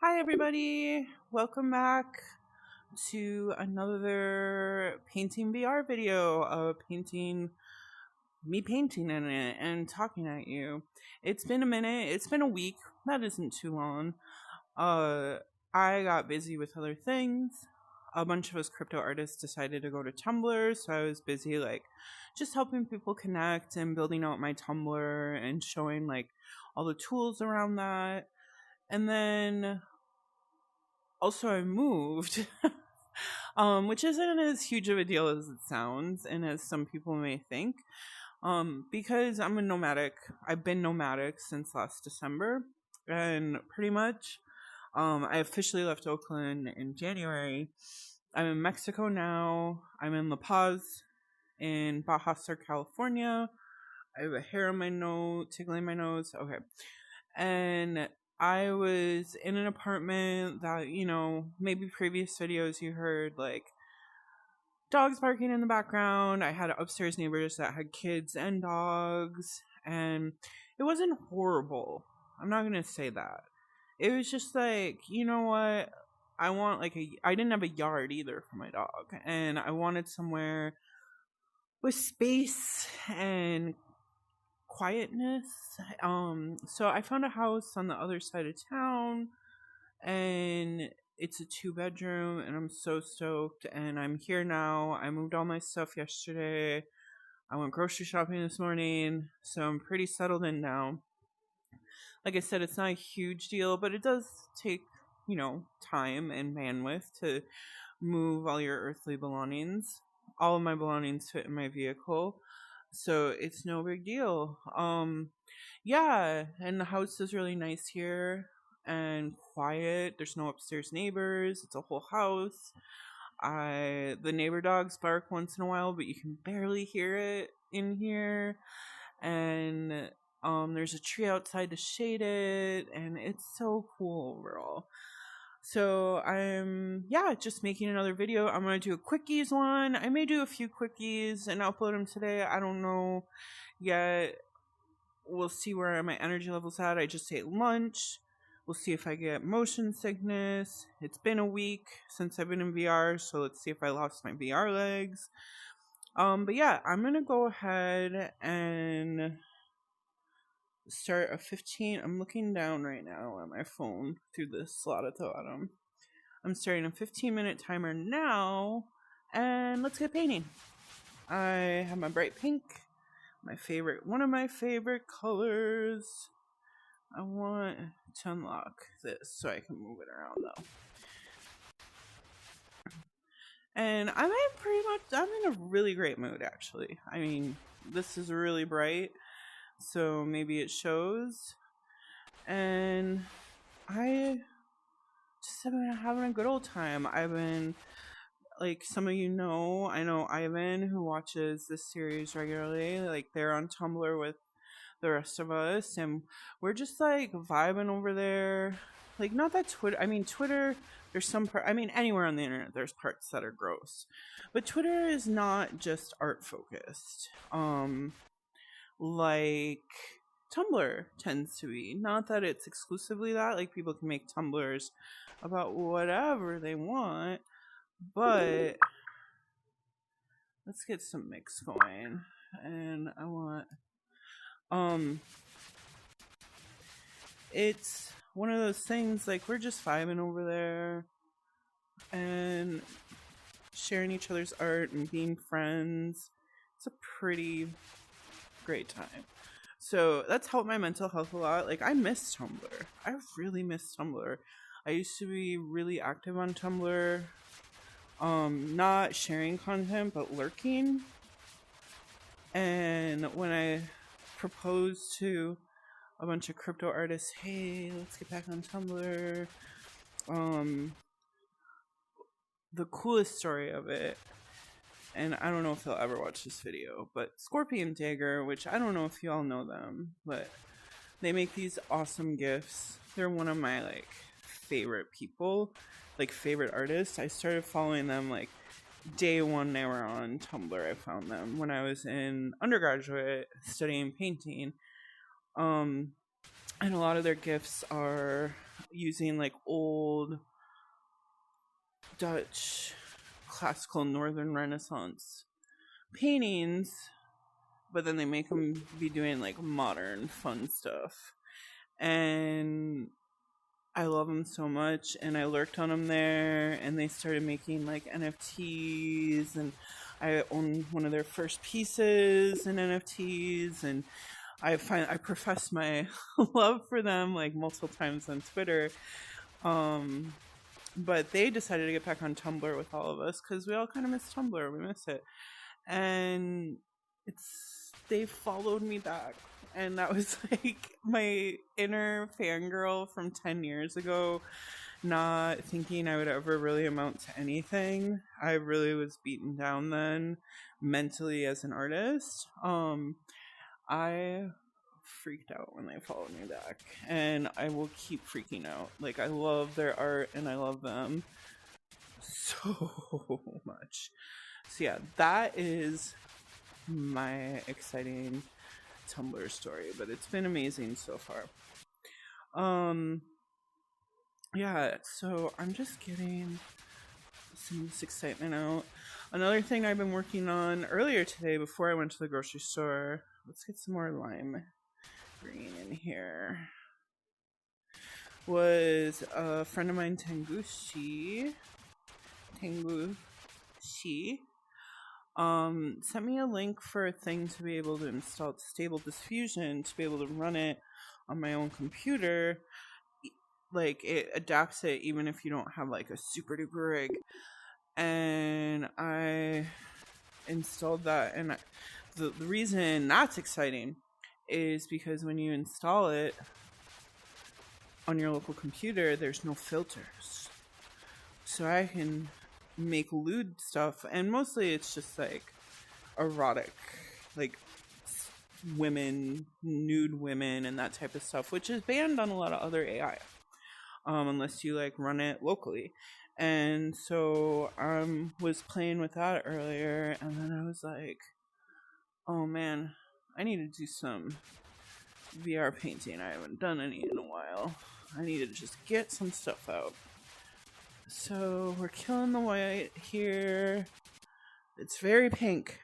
Hi, everybody. Welcome back to another painting VR video of me painting in it and talking at you. It's been a minute. It's been a week. That isn't too long. I got busy with other things. A bunch of us crypto artists decided to go to Tumblr, so I was busy just helping people connect and building out my Tumblr and showing all the tools around that. And then also I moved, which isn't as huge of a deal as it sounds and as some people may think, because I'm a nomadic. I've been nomadic since last December, and pretty much I officially left Oakland in January. I'm in Mexico now. I'm in La Paz in Baja Sur, California. I have a hair on my nose, tickling my nose. Okay. And I was in an apartment that, maybe previous videos you heard dogs barking in the background. I had upstairs neighbors that had kids and dogs, and it wasn't horrible. I'm not going to say that. It was just you know what? I didn't have a yard either for my dog, and I wanted somewhere with space and quietness. So I found a house on the other side of town, and it's a 2-bedroom, and I'm so stoked, and I'm here now. I moved all my stuff yesterday. I went grocery shopping this morning, so I'm pretty settled in now. Like I said, it's not a huge deal, but it does take, time and bandwidth to move all your earthly belongings. All of my belongings fit in my vehicle, so it's no big deal. Yeah, and the house is really nice here and quiet. There's no upstairs neighbors. It's a whole house. The neighbor dogs bark once in a while, but you can barely hear it in here. And there's a tree outside to shade it, and it's so cool overall. So I'm just making another video. I'm gonna do a Quickiez one. I may do a few Quickiez and upload them today. I don't know yet. We'll see where my energy level's at. I just ate lunch. We'll see if I get motion sickness. It's been a week since I've been in VR, so let's see if I lost my VR legs. But yeah, I'm gonna go ahead and start a 15. I'm looking down right now at my phone through the slot at the bottom. I'm starting a 15-minute timer now, and let's get painting. I have my bright pink, one of my favorite colors. I want to unlock this so I can move it around though. And I'm in a really great mood actually. I mean, this is really bright, so maybe it shows. And I just have been having a good old time. I've been, some of you know, I know Ivan, who watches this series regularly. They're on Tumblr with the rest of us, and we're just vibing over there. Not that Twitter, there's some part, anywhere on the internet there's parts that are gross, but Twitter is not just art focused, like Tumblr tends to be. Not that it's exclusively that, people can make Tumblrs about whatever they want, but let's get some mix going. And I want it's one of those things we're just vibing over there and sharing each other's art and being friends. It's a pretty great time. So that's helped my mental health a lot. I miss Tumblr. I really miss Tumblr. I used to be really active on Tumblr, not sharing content but lurking. And when I proposed to a bunch of crypto artists, hey, let's get back on Tumblr, the coolest story of it, and I don't know if they'll ever watch this video, but Scorpion Dagger, which I don't know if y'all know them, but they make these awesome gifts. They're one of my favorite people, favorite artists. I started following them day one they were on Tumblr. I found them when I was in undergraduate studying painting. And a lot of their gifts are using like old Dutch classical Northern Renaissance paintings, but then they make them be doing like modern fun stuff. And I love them so much, and I lurked on them there, and they started making like NFTs, and I own one of their first pieces in NFTs, and I professed my love for them like multiple times on Twitter. But they decided to get back on Tumblr with all of us because we all kind of miss Tumblr. We miss it. And they followed me back. And that was like my inner fangirl from 10 years ago, not thinking I would ever really amount to anything. I really was beaten down then mentally as an artist. I freaked out when they followed me back, and I will keep freaking out. Like, I love their art and I love them so much. So yeah, that is my exciting Tumblr story, but it's been amazing so far. Yeah, so I'm just getting some of this excitement out. Another thing I've been working on earlier today before I went to the grocery store, let's get some more lime green in here, was a friend of mine, Tengushi, sent me a link for a thing to be able to install Stable Diffusion to be able to run it on my own computer. Like, it adapts it even if you don't have like a super duper rig. And I installed that, and the reason that's exciting is because when you install it on your local computer, there's no filters. So I can make lewd stuff, and mostly it's just like erotic, like women, nude women, and that type of stuff, which is banned on a lot of other AI, unless you like run it locally. And so I was playing with that earlier, and then I was like, oh man, I need to do some VR painting. I haven't done any in a while. I need to just get some stuff out. So we're killing the white here. It's very pink.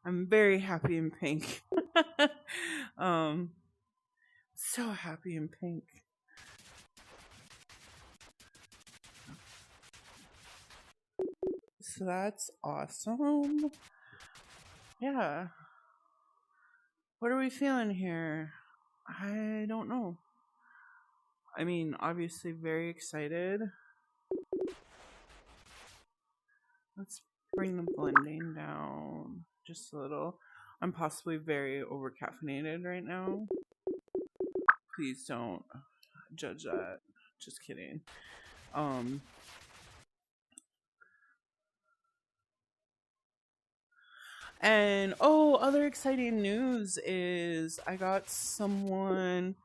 I'm very happy in pink. So happy in pink. So that's awesome. Yeah. What are we feeling here? I don't know. I mean, obviously very excited. Let's bring the blending down just a little. I'm possibly very over-caffeinated right now. Please don't judge that. Just kidding. And other exciting news is I got someone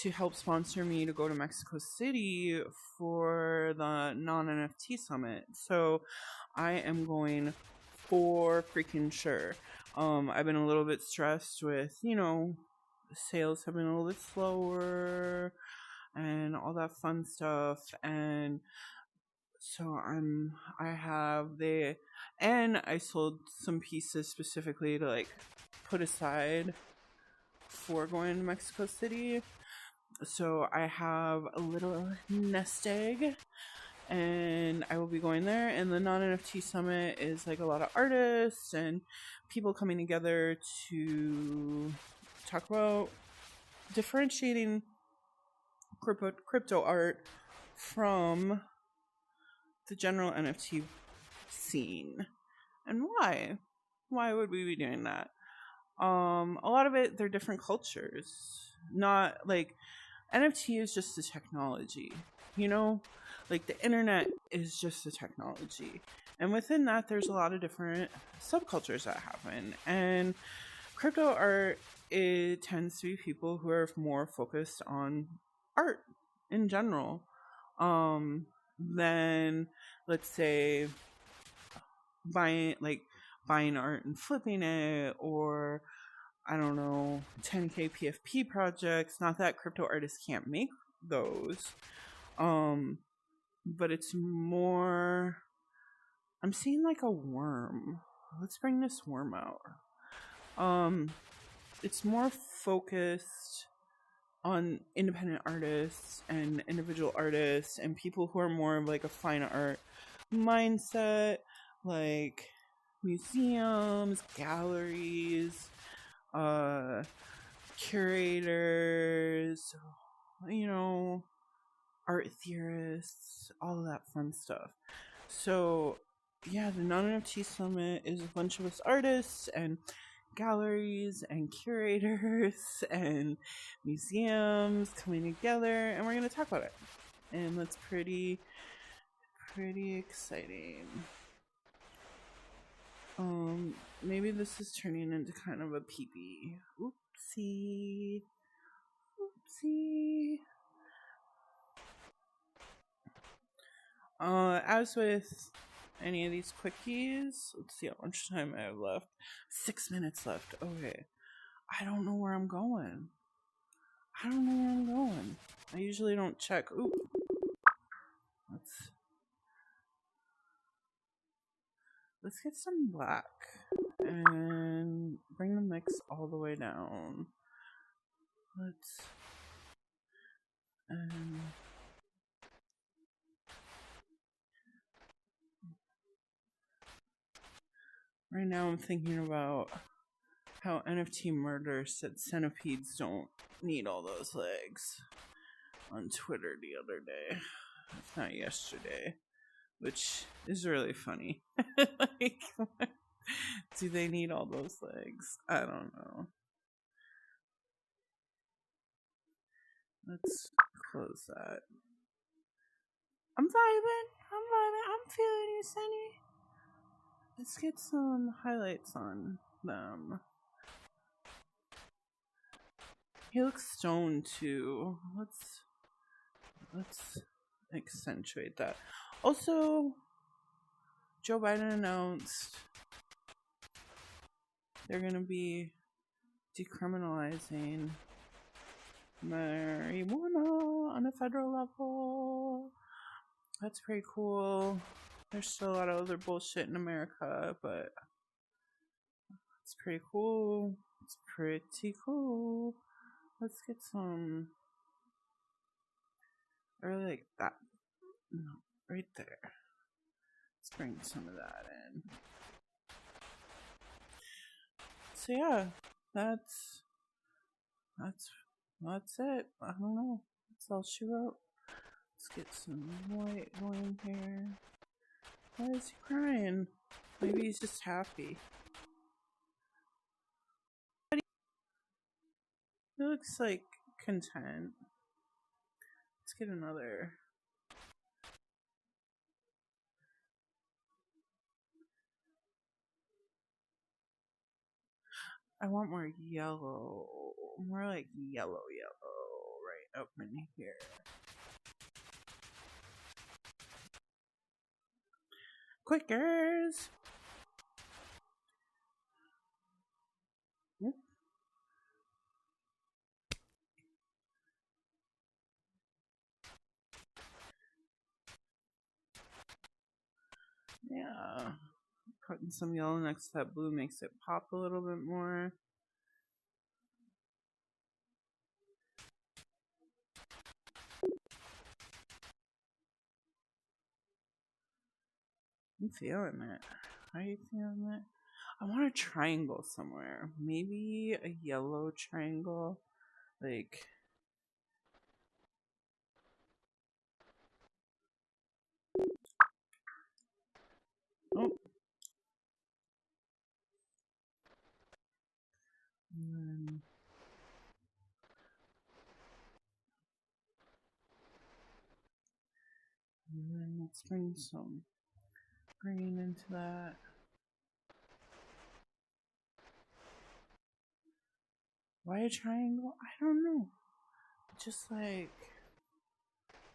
to help sponsor me to go to Mexico City for the non-NFT summit. So I am going for freaking sure. I've been a little bit stressed with, sales have been a little bit slower and all that fun stuff. And so I sold some pieces specifically to like put aside for going to Mexico City. So I have a little nest egg, and I will be going there. And the non-NFT summit is like a lot of artists and people coming together to talk about differentiating crypto art from the general NFT scene. And why? Why would we be doing that? A lot of it, they're different cultures. Not like NFT is just a technology, like the internet is just a technology. And within that, there's a lot of different subcultures that happen. And crypto art, it tends to be people who are more focused on art in general. Than, let's say, buying art and flipping it, or I don't know, 10K PFP projects. Not that crypto artists can't make those. But it's more, I'm seeing like a worm. Let's bring this worm out. It's more focused on independent artists and individual artists and people who are more of like a fine art mindset, like museums, galleries, curators, you know, art theorists, all of that fun stuff. So yeah, the non-NFT summit is a bunch of us artists and galleries and curators and museums coming together, and we're going to talk about it, and that's pretty exciting. Maybe this is turning into kind of a peepee. Oopsie. As with any of these quickies, let's see how much time I have left. 6 minutes left. Okay. I don't know where I'm going. I usually don't check. Ooh. Let's get some black and bring the mix all the way down. Right now I'm thinking about how NFT Murder said centipedes don't need all those legs on Twitter the other day, if not yesterday, which is really funny. Like, do they need all those legs? I don't know. Let's close that. I'm vibing. I'm feeling you, Sunny. Let's get some highlights on them. He looks stoned too. Let's accentuate that. Also, Joe Biden announced they're gonna be decriminalizing marijuana on a federal level. That's pretty cool. There's still a lot of other bullshit in America, but it's pretty cool. Let's get some. I really like that. No, right there. Let's bring some of that in. So yeah, that's it. I don't know. That's all she wrote. Let's get some white going here. Why is he crying? Maybe he's just happy. He looks like content. Let's get another. I want more yellow. More like yellow right up in here. Quickiez! Yeah. Putting some yellow next to that blue makes it pop a little bit more. I'm feeling it. Are you feeling it? I want a triangle somewhere. Maybe a yellow triangle. Like. Oh. And then let's bring some green into that. Why a triangle? I don't know. It just like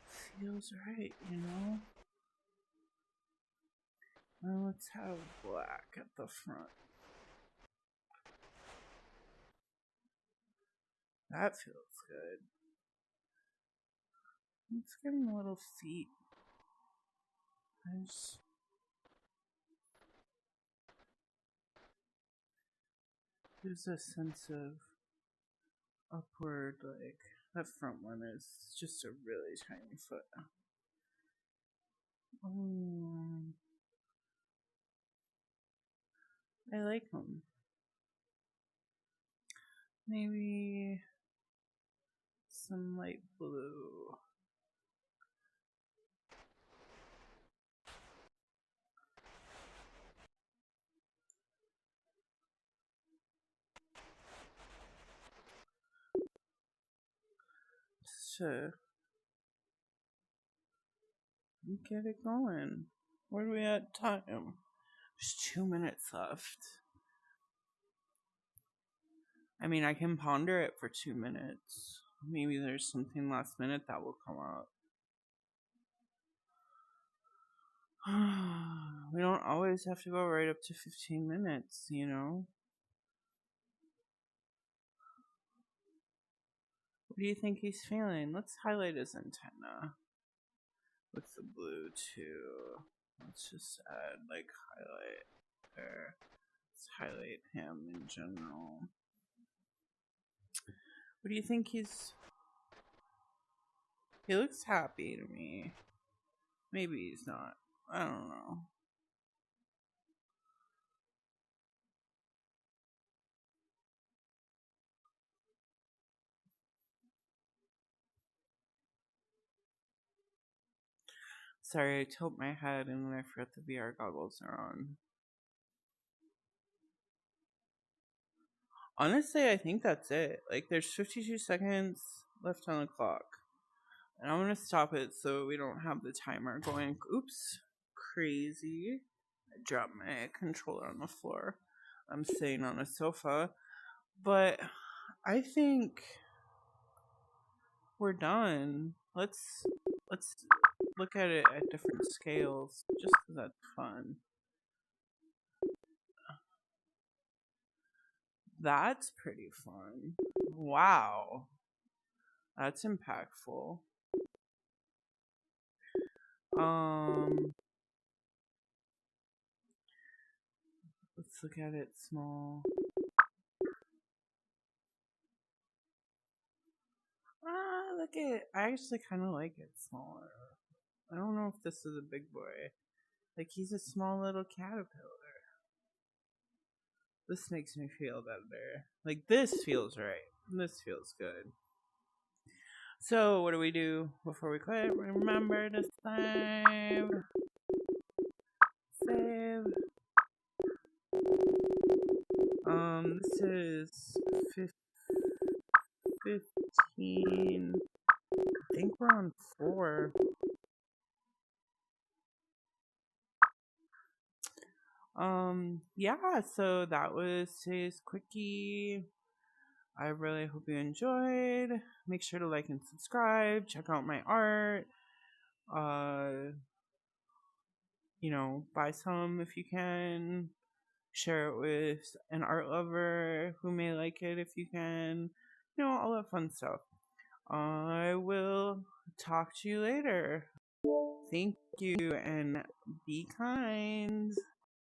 feels right, you know? Well, let's have black at the front. That feels good. Let's give him a little feet. There's a sense of upward, like, that front one is just a really tiny foot. I like them. Maybe some light blue. So, get it going. Where are we at time? There's 2 minutes left. I mean, I can ponder it for 2 minutes. Maybe there's something last minute that will come out. We don't always have to go right up to 15 minutes, you know? What do you think he's feeling? Let's highlight his antenna with the blue too. Let's just add like highlight there. Let's highlight him in general. What do you think he's... He looks happy to me. Maybe he's not. I don't know. Sorry, I tilt my head and then I forget the VR goggles are on. Honestly, I think that's it. Like, there's 52 seconds left on the clock. And I'm gonna stop it so we don't have the timer going. Oops. Crazy. I dropped my controller on the floor. I'm sitting on a sofa. But I think we're done. Let's look at it at different scales, just because that's fun. That's pretty fun. Wow. That's impactful. Let's look at it small. Look at it. I actually kind of like it smaller. I don't know if this is a big boy. Like, he's a small little caterpillar. This makes me feel better. Like, this feels right. This feels good. So, what do we do before we quit? Remember to save. Save. This is 15. I think we're on 4. Yeah, so that was today's quickie. I really hope you enjoyed. Make sure to like and subscribe. Check out my art. Buy some if you can. Share it with an art lover who may like it if you can. All that fun stuff. I will talk to you later. Thank you and be kind.